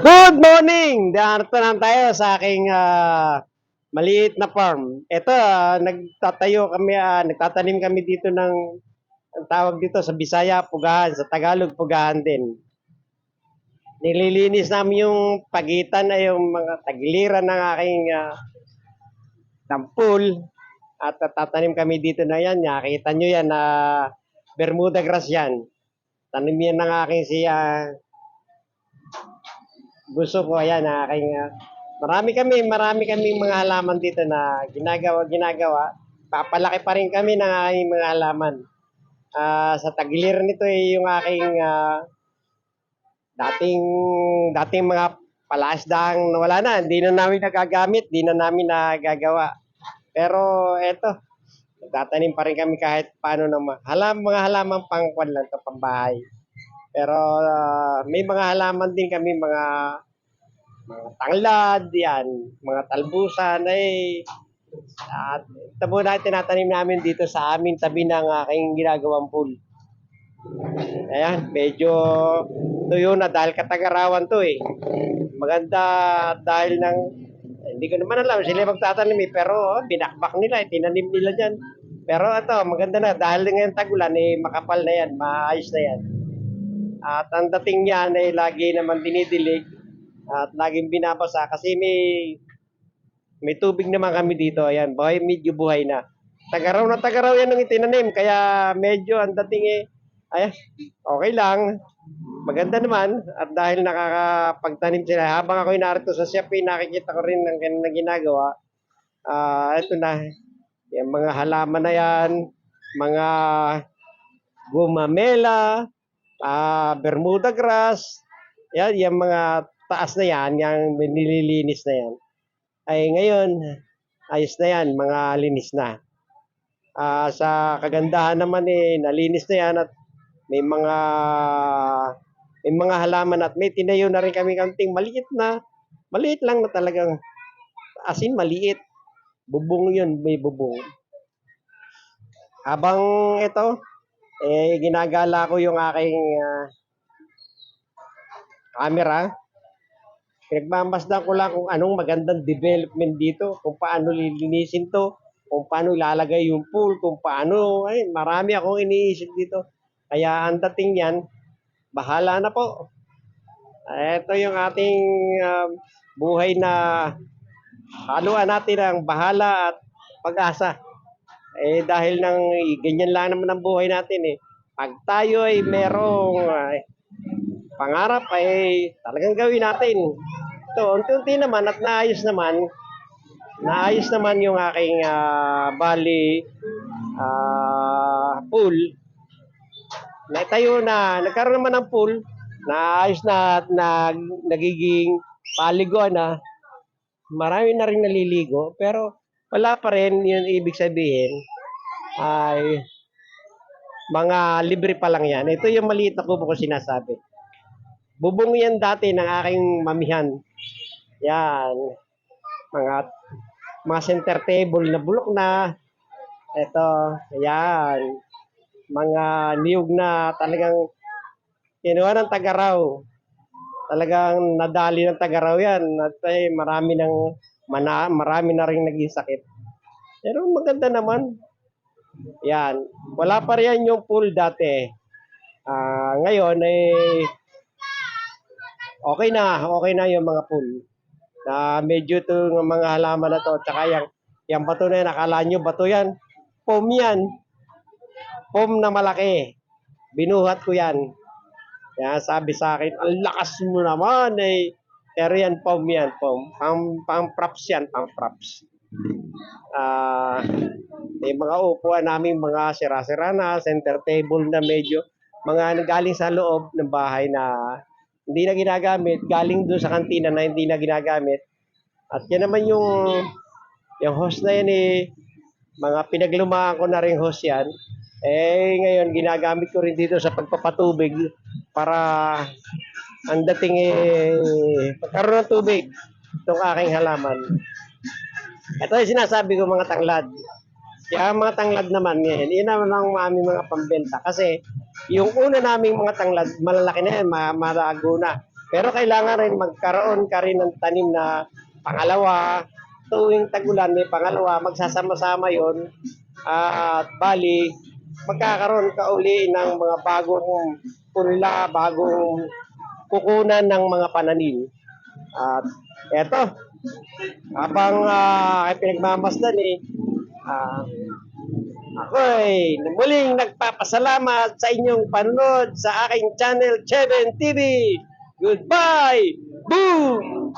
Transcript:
Good morning! Narito na tayo sa aking maliit na farm. Ito, nagtatanim kami dito ng ang tawag dito sa Bisaya, pugahan, sa Tagalog, pugahan din. Nililinis namin yung pagitan na yung mga tagiliran ng aking tampul at tatanim kami dito na yan. Nakita nyo yan na Bermuda grass yan. Tanim yan ng aking gusto ko ayan aking marami kaming mga halaman dito na ginagawa. Papalaki pa rin kami ng aking mga halaman. Sa tagiliran nito yung aking dating mga palasdang wala na, hindi na namin nagagamit, hindi na namin nagagawa. Pero eto, tatanim pa rin kami kahit paano ng mga halaman pangkwan lang to, pambahay. Pero may mga halaman din kami, mga tanglad, yan, mga talbusan, at ito muna tinatanim namin dito sa amin tabi ng aking ginagawang pool. Ayan, medyo tuyo na dahil katagarawan to eh. Maganda dahil hindi ko naman alam sila magtatanim eh, pero binakbak nila, tinanim nila dyan. Pero ito, maganda na dahil ngayon tagulan eh, makapal na yan, maayos na yan. At ang dating niyan ay lagi naman dinidilig at laging binabasa kasi may tubig naman kami dito. Ayan, medyo buhay na. Tagaraw yan ng itinanim kaya medyo ang dating okay lang. Maganda naman at dahil nakakapagtanim sila habang ako narito sa Siapi, nakikita ko rin ng kanilang ginagawa. Ito na, yung mga halaman na yan, mga gumamela, Bermuda grass, yan, yung mga taas na yan, yung nililinis na yan. Ay ngayon, ayos na yan, mga linis na. Sa kagandahan naman nalinis na yan at may mga halaman at may tinayo na rin kami kanting maliit lang na talagang asin maliit. Bubong yun, may bubong. Habang ito, ginagala ko yung aking camera. Pinagmamasdan ko lang kung anong magandang development dito, kung paano lilinisin to, kung paano ilalagay yung pool, kung paano, marami akong iniisip dito. Kaya ang dating yan, bahala na po. Ito yung ating buhay na haluan natin ang bahala at pag-asa. Dahil ganyan lang naman ang buhay natin eh. Pag tayo ay merong pangarap ay talagang gawin natin. Ito, unti-unti naman at naayos naman yung aking pool. Naitayo na, nagkaroon naman ng pool, naayos na at nagiging paliguan na. Marami na rin naliligo, pero wala pa rin yun ibig sabihin ay mga libre pa lang yan. Ito yung maliit na kubo ko sinasabi. Bubong yan dati ng aking mamihan. Yan. Mga center table na bulok na. Ito. Yan. Mga niyog na talagang kinuha ng tagaraw. Talagang nadali ng tagaraw yan. At marami na rin naging sakit. Pero maganda naman. Yan. Wala pa rin yung pool dati. Ngayon okay na yung mga pool. Medyo itong mga halaman na to, tsaka yung bato na yan, akala nyo bato yan. Foam yan. Foam na malaki. Binuhat ko yan. Sabi sa akin, ang lakas mo naman pero yan, foam yan, foam. Pang-props yan, pang-props. May mga upuan namin, mga sira-sira na, center table na medyo, mga galing sa loob ng bahay na hindi na ginagamit, galing doon sa kantina na hindi na ginagamit. At yan naman yung host na yan mga pinaglumaan ko na rin host yan. Ngayon ginagamit ko rin dito sa pagpapatubig para ang dating pagkaroon ng tubig itong aking halaman. Ito yung sinasabi ko mga tanglad. Kaya mga tanglad naman ngayon, yun naman ang aming mga pambenta. Kasi yung una naming mga tanglad, malalaki na yan, malago na. Pero kailangan rin magkaroon ka rin ng tanim na pangalawa. Tuwing tag-ulan may pangalawa, magsasama-sama yon. At bali, magkakaroon ka uli ng mga bagong punla, bagong kukunan ng mga pananim. At eto, habang ay pinagmamasdan ah, ako ay muling nagpapasalamat sa inyong panonood sa aking channel, Cheven TV. Goodbye! Boom!